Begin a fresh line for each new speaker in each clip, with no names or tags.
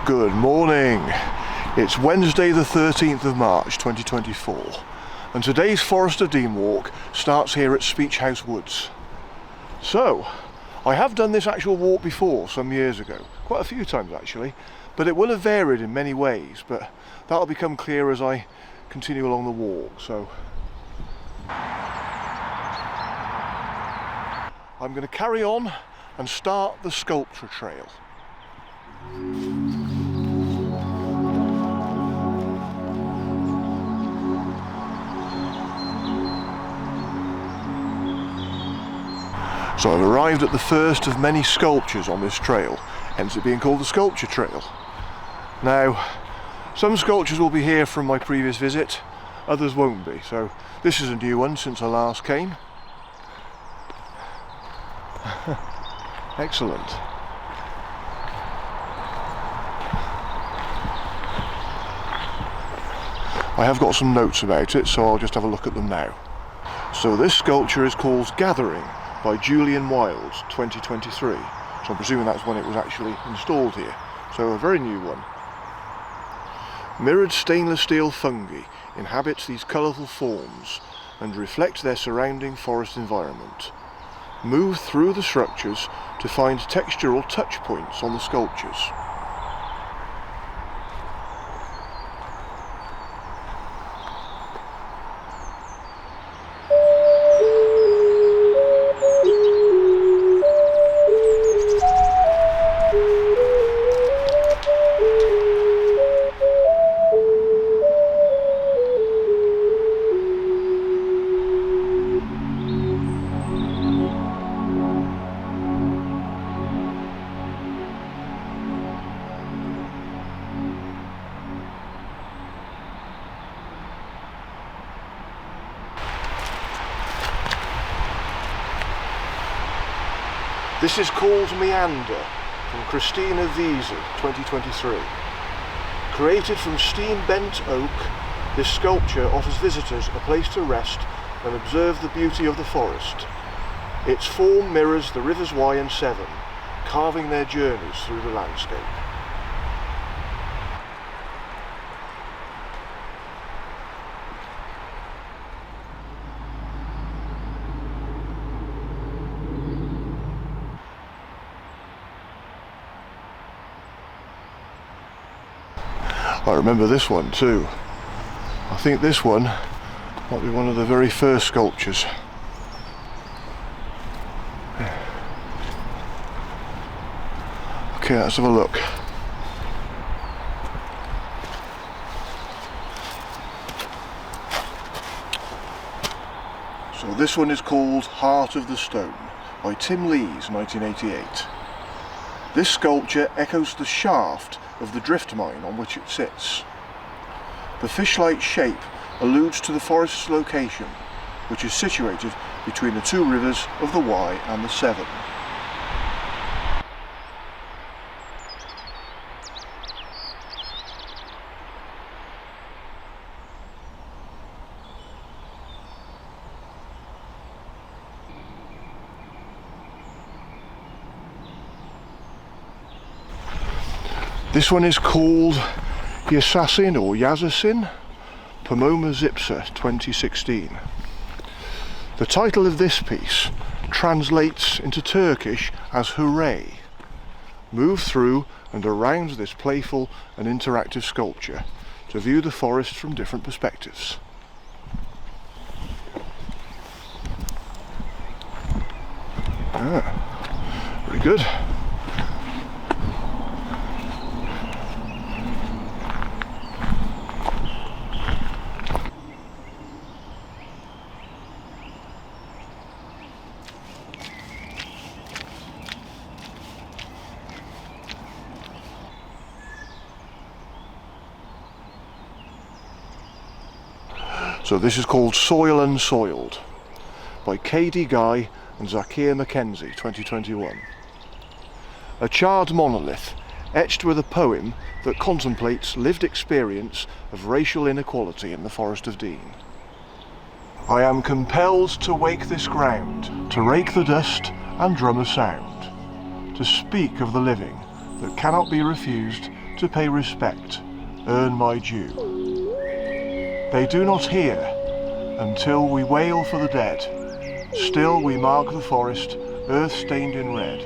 Good morning. It's Wednesday the 13th of March 2024 and today's Forest of Dean walk starts here at Speech House Woods. So, I have done this actual walk before some years ago, quite a few times actually, but it will have varied in many ways, but that'll become clear as I continue along the walk. So I'm going to carry on and start the sculpture trail. So I've arrived at the first of many sculptures on this trail, hence it being called the Sculpture Trail. Now, some sculptures will be here from my previous visit, others won't be, so this is a new one since I last came. Excellent. I have got some notes about it, so I'll just have a look at them now. So this sculpture is called Gathering by Julian Wilds 2023. So I'm presuming that's when it was actually installed here. So a very new one. Mirrored stainless steel fungi inhabit these colourful forms and reflect their surrounding forest environment. Move through the structures to find textural touch points on the sculptures. This is called Meander from Christina Wiese 2023. Created from steam-bent oak, this sculpture offers visitors a place to rest and observe the beauty of the forest. Its form mirrors the rivers Wye and Severn, carving their journeys through the landscape. I remember this one too. I think this one might be one of the very first sculptures. Okay, let's have a look. So this one is called Heart of the Stone by Tim Lees 1988. This sculpture echoes the shaft of the drift mine on which it sits. The fish-like shape alludes to the forest's location, which is situated between the two rivers of the Wye and the Severn. This one is called Yassassin or Yassassin, Pomona Zipsa 2016. The title of this piece translates into Turkish as hooray. Move through and around this playful and interactive sculpture to view the forest from different perspectives. Very good. So this is called Soil Unsoiled by Katie Guy and Zakia Mackenzie 2021. A charred monolith etched with a poem that contemplates lived experience of racial inequality in the Forest of Dean. I am compelled to wake this ground, to rake the dust and drum a sound, to speak of the living that cannot be refused, to pay respect, earn my due. They do not hear until we wail for the dead. Still we mark the forest, earth stained in red,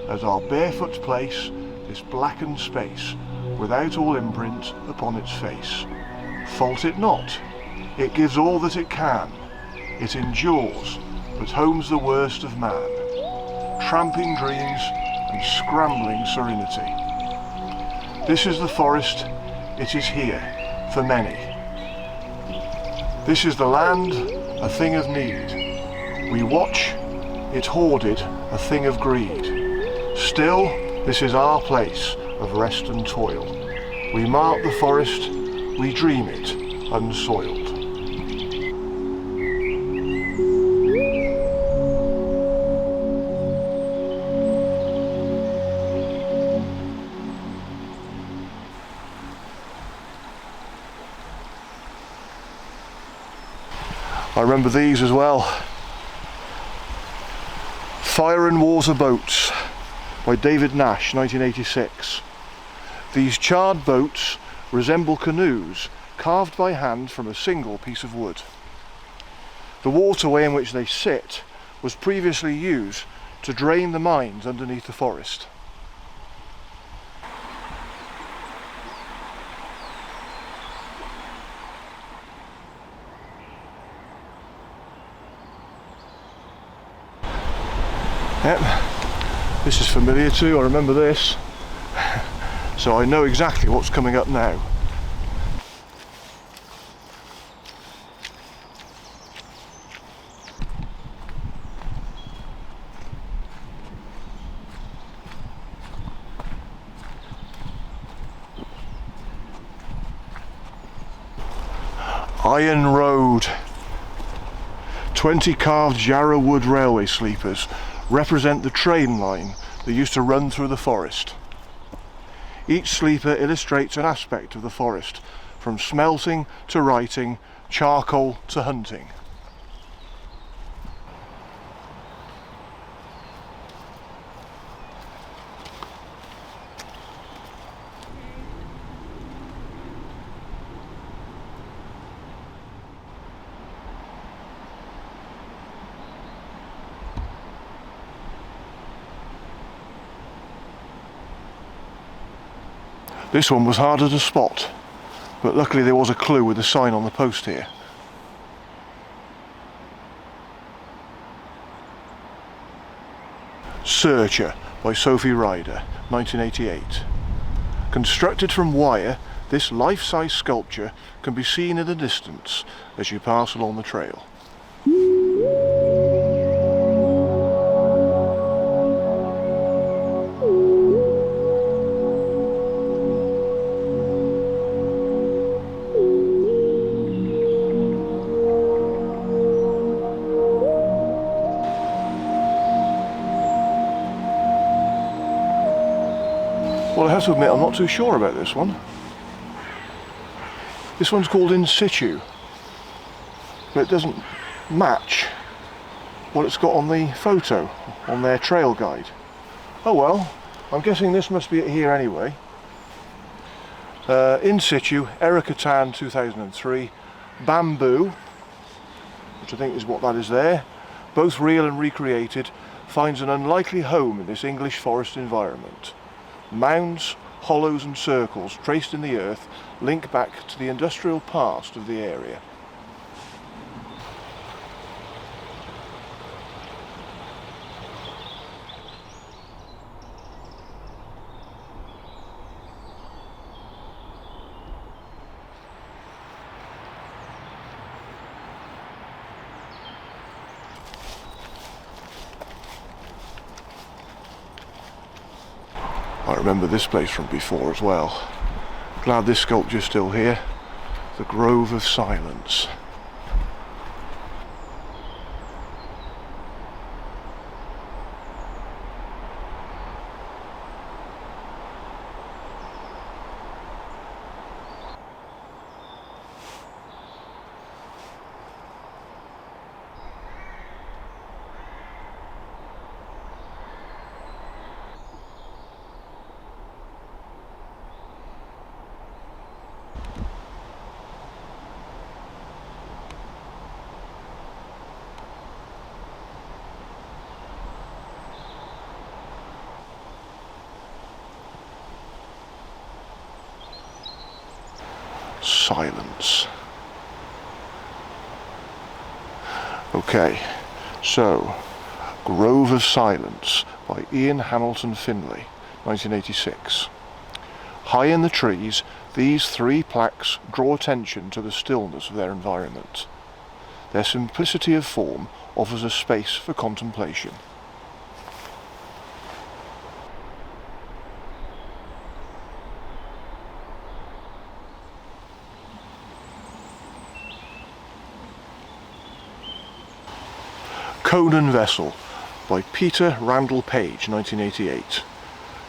as our barefoot place this blackened space, without all imprint upon its face. Fault it not, it gives all that it can, it endures, but home's the worst of man. Tramping dreams and scrambling serenity. This is the forest, it is here, for many. This is the land, a thing of need. We watch, it hoarded, a thing of greed. Still, this is our place of rest and toil. We mark the forest, we dream it, unsoiled. I remember these as well. Fire and Water Boats by David Nash, 1986. These charred boats resemble canoes carved by hand from a single piece of wood. The waterway in which they sit was previously used to drain the mines underneath the forest. Yep, this is familiar too, I remember this, so I know exactly what's coming up now. Iron Road. 20 carved Jarrah wood railway sleepers represent the train line that used to run through the forest. Each sleeper illustrates an aspect of the forest, from smelting to writing, charcoal to hunting. This one was harder to spot, but luckily there was a clue with a sign on the post here. Searcher by Sophie Ryder, 1988. Constructed from wire, this life-size sculpture can be seen in the distance as you pass along the trail. Well, I have to admit I'm not too sure about this one. This one's called In Situ, but it doesn't match what it's got on the photo, on their trail guide. Oh well, I'm guessing this must be it here anyway. In Situ, Erica Tan 2003, Bamboo, which I think is what that is there, both real and recreated, finds an unlikely home in this English forest environment. Mounds, hollows and circles traced in the earth link back to the industrial past of the area. I remember this place from before as well. Glad this sculpture's still here. The Grove of Silence. silence. Okay, so Grove of Silence by Ian Hamilton Finlay, 1986. High in the trees, these three plaques draw attention to the stillness of their environment. Their simplicity of form offers a space for contemplation. Cone and Vessel by Peter Randall Page, 1988.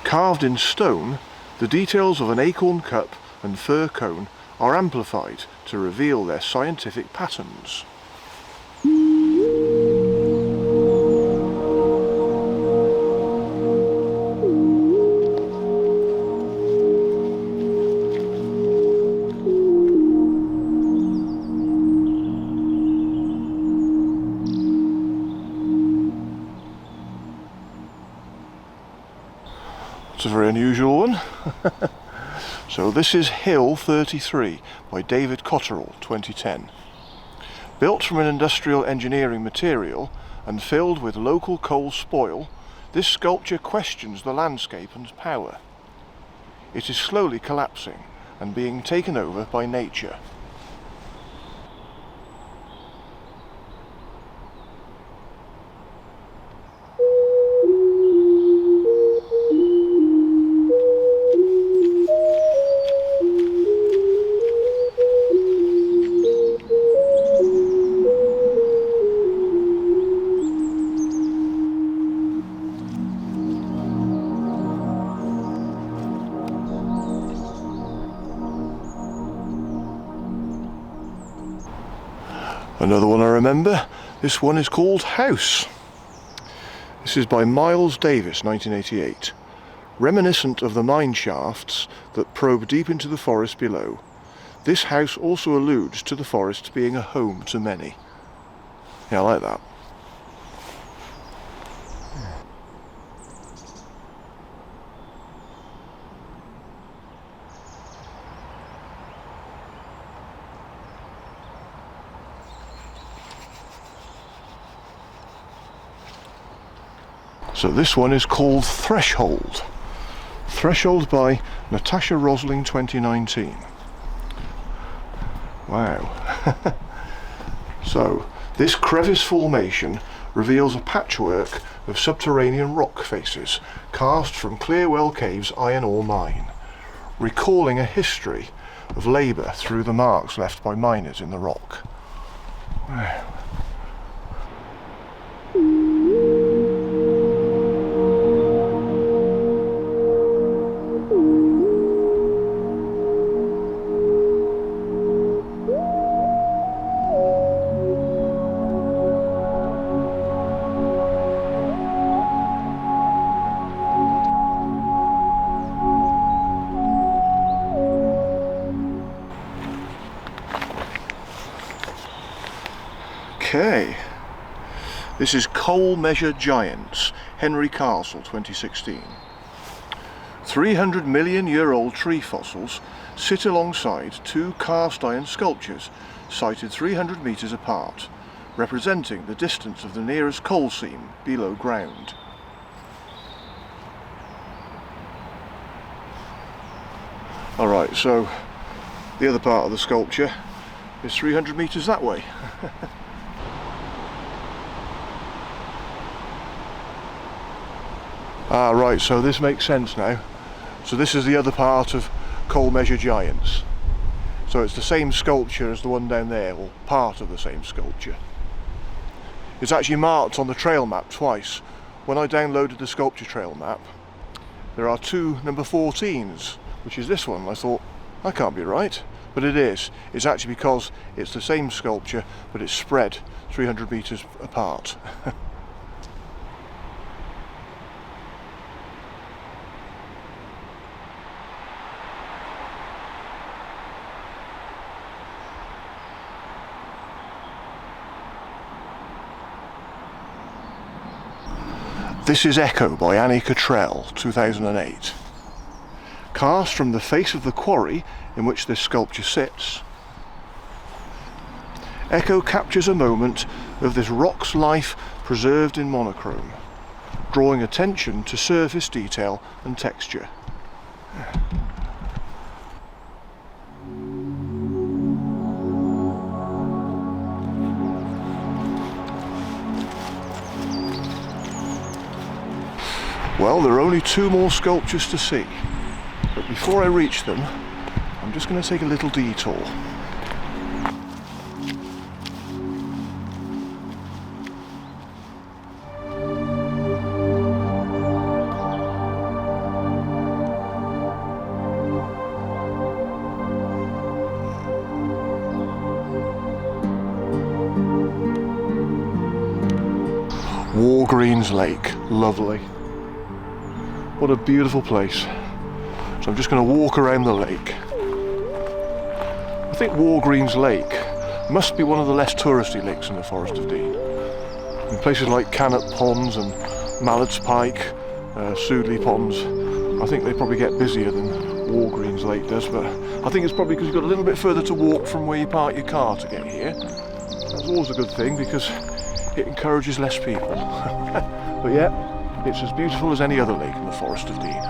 Carved in stone, the details of an acorn cup and fir cone are amplified to reveal their scientific patterns. It's a very unusual one. So this is Hill 33 by David Cotterill, 2010. Built from an industrial engineering material and filled with local coal spoil, this sculpture questions the landscape and power. It is slowly collapsing and being taken over by nature. Another one I remember, this one is called House. This is by Miles Davis, 1988. Reminiscent of the mine shafts that probe deep into the forest below, this house also alludes to the forest being a home to many. Yeah, I like that. So this one is called Threshold. Threshold by Natasha Rosling, 2019. Wow. So this crevice formation reveals a patchwork of subterranean rock faces cast from Clearwell Cave's iron ore mine, recalling a history of labour through the marks left by miners in the rock. Wow. Okay, this is Coal Measure Giants, Henry Castle, 2016. 300 million year old tree fossils sit alongside two cast iron sculptures sited 300 metres apart, representing the distance of the nearest coal seam below ground. Alright, so the other part of the sculpture is 300 metres that way. Ah, right, so this makes sense now. So this is the other part of Coal Measure Giants. So it's the same sculpture as the one down there, or part of the same sculpture. It's actually marked on the trail map twice. When I downloaded the sculpture trail map, there are two number 14s, which is this one. I thought, that can't be right, but it is. It's actually because it's the same sculpture, but it's spread 300 metres apart. This is Echo by Annie Cottrell, 2008. Cast from the face of the quarry in which this sculpture sits, Echo captures a moment of this rock's life preserved in monochrome, drawing attention to surface detail and texture. Well, there are only 2 more sculptures to see, but before I reach them, I'm just going to take a little detour. Woorgreens Lake, lovely. What a beautiful place. So I'm just going to walk around the lake. I think Woorgreens Lake must be one of the less touristy lakes in the Forest of Dean. In places like Cannock Ponds and Mallard's Pike, Soodley Ponds, I think they probably get busier than Woorgreens Lake does, but I think it's probably because you've got a little bit further to walk from where you park your car to get here. That's always a good thing because it encourages less people. But yeah, it's as beautiful as any other lake in the Forest of Dean.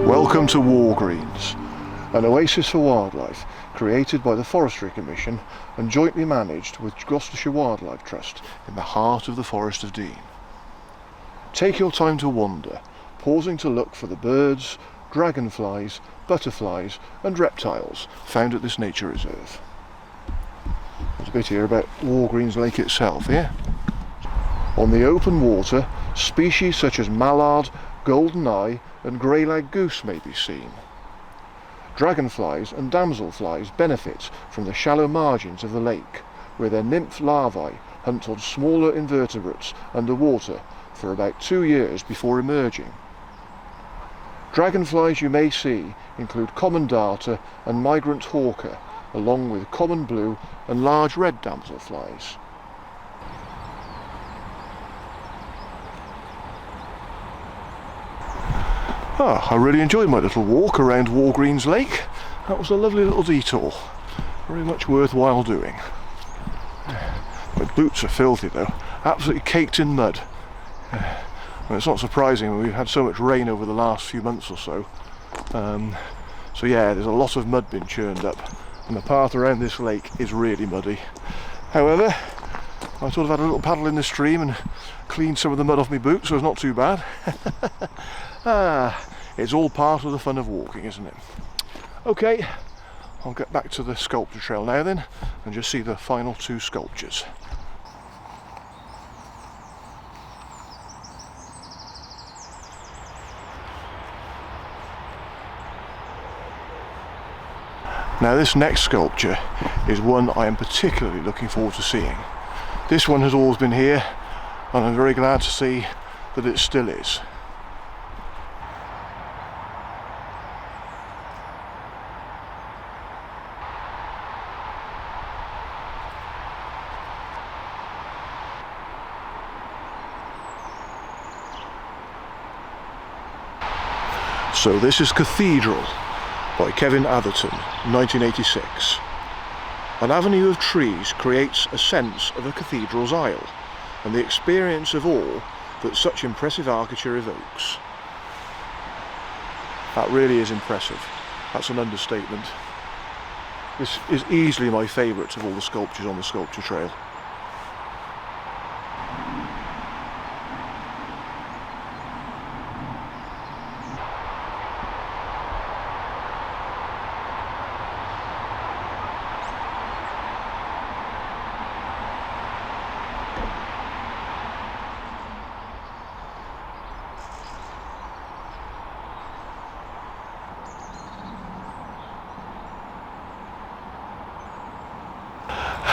Welcome to Woorgreens, an oasis for wildlife created by the Forestry Commission and jointly managed with Gloucestershire Wildlife Trust in the heart of the Forest of Dean. Take your time to wander, pausing to look for the birds, dragonflies, butterflies and reptiles found at this nature reserve. There's a bit here about Woorgreens Lake itself here. On the open water, species such as mallard, golden eye and grey-lag goose may be seen. Dragonflies and damselflies benefit from the shallow margins of the lake, where their nymph larvae hunt on smaller invertebrates underwater for about 2 years before emerging. Dragonflies you may see include common darter and migrant hawker, along with common blue and large red damselflies. I really enjoyed my little walk around Woorgreens Lake. That was a lovely little detour. Very much worthwhile doing. My boots are filthy though, absolutely caked in mud. Well, it's not surprising, we've had so much rain over the last few months or so. So yeah, there's a lot of mud been churned up, and the path around this lake is really muddy. However, I sort of had a little paddle in the stream and cleaned some of the mud off my boots, so it's not too bad. It's all part of the fun of walking, isn't it? Okay, I'll get back to the sculpture trail now then, and just see the final 2 sculptures. Now this next sculpture is one I am particularly looking forward to seeing. This one has always been here, and I'm very glad to see that it still is. So this is Cathedral by Kevin Atherton, 1986. An avenue of trees creates a sense of a cathedral's aisle and the experience of awe that such impressive architecture evokes. That really is impressive. That's an understatement. This is easily my favourite of all the sculptures on the sculpture trail.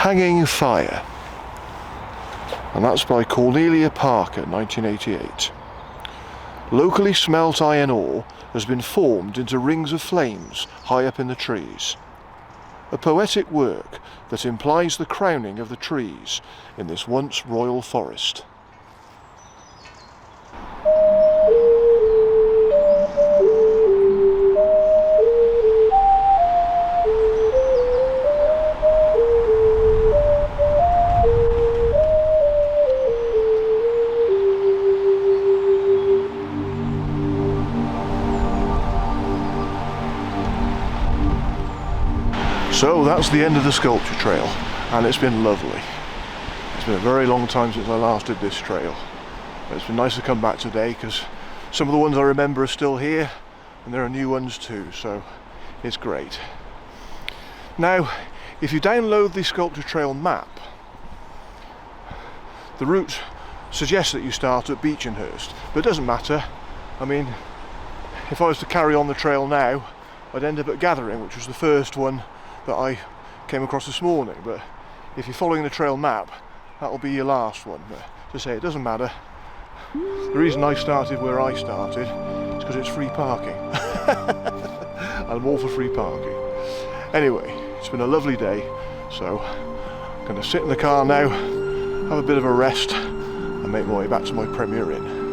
Hanging Fire, and that's by Cornelia Parker, 1988. Locally smelt iron ore has been formed into rings of flames high up in the trees. A poetic work that implies the crowning of the trees in this once royal forest. So that's the end of the sculpture trail, and it's been lovely. It's been a very long time since I last did this trail. But it's been nice to come back today because some of the ones I remember are still here, and there are new ones too, so it's great. Now, if you download the sculpture trail map, the route suggests that you start at Beechenhurst, but it doesn't matter. I mean, if I was to carry on the trail now, I'd end up at Gathering, which was the first one that I came across this morning. But if you're following the trail map, that'll be your last one. But to say, it doesn't matter. The reason I started where I started is because it's free parking. I'm all for free parking. Anyway, it's been a lovely day, so I'm going to sit in the car now, have a bit of a rest, and make my way back to my Premier Inn.